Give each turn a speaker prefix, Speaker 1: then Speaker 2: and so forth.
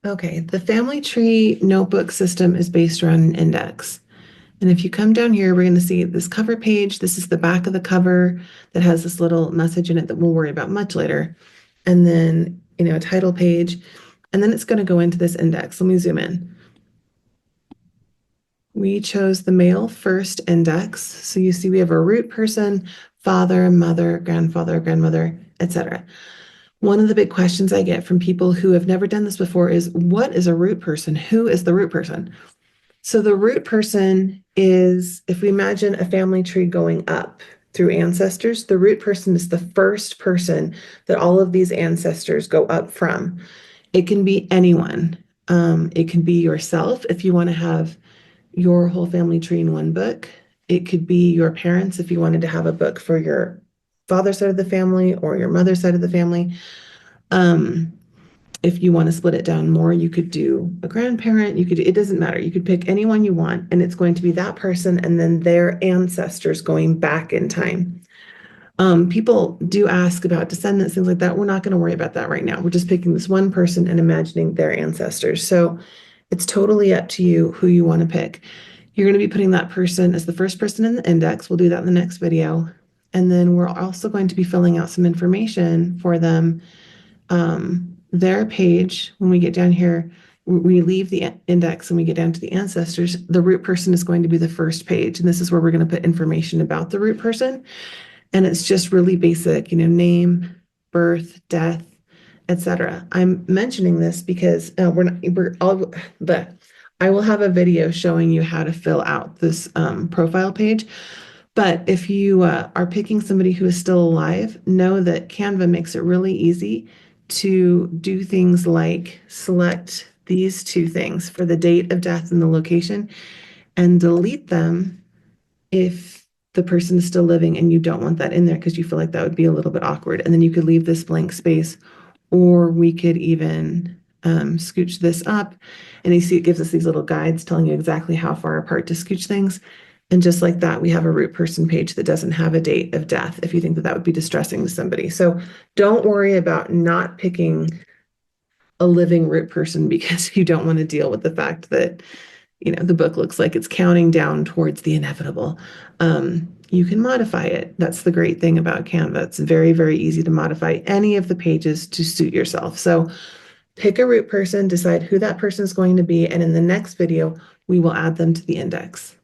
Speaker 1: Okay, the family tree notebook system is based around an index. And if you come down here, we're going to see this cover page. This is the back of the cover that has this little message in it that we'll worry about much later. And then, a title page. And then it's going to go into this index. Let me zoom in. We chose the male first index. So you see we have a root person, father, mother, grandfather, grandmother, etc. One of the big questions I get from people who have never done this before is, what is a root person? Who is the root person? So the root person is, if we imagine a family tree going up through ancestors, the root person is the first person that all of these ancestors go up from. It can be anyone. It can be yourself if you want to have your whole family tree in one book. It could be your parents if you wanted to have a book for your father's side of the family or your mother's side of the family. Um, if you want to split it down more, you could do a grandparent. It doesn't matter. You could pick anyone you want, and it's going to be that person and then their ancestors going back in time. People do ask about descendants, things like that. We're not going to worry about that right now. We're just picking this one person and imagining their ancestors. So it's totally up to you who you want to pick. You're going to be putting that person as the first person in the index. We'll do that in the next video. And then we're also going to be filling out some information for them. Their page, when we get down here, we leave the index and we get down to the ancestors, the root person is going to be the first page. And this is where we're going to put information about the root person. And it's just really basic, name, birth, death, etc. I'm mentioning this because I will have a video showing you how to fill out this profile page. But if you are picking somebody who is still alive, know that Canva makes it really easy to do things like select these two things for the date of death and the location and delete them if the person is still living and you don't want that in there because you feel like that would be a little bit awkward. And then you could leave this blank space, or we could even scooch this up. And you see it gives us these little guides telling you exactly how far apart to scooch things. And just like that, we have a root person page that doesn't have a date of death if you think that that would be distressing to somebody. So don't worry about not picking a living root person because you don't want to deal with the fact that, the book looks like it's counting down towards the inevitable. You can modify it. That's the great thing about Canva. It's very, very easy to modify any of the pages to suit yourself. So pick a root person, decide who that person is going to be, and in the next video, we will add them to the index.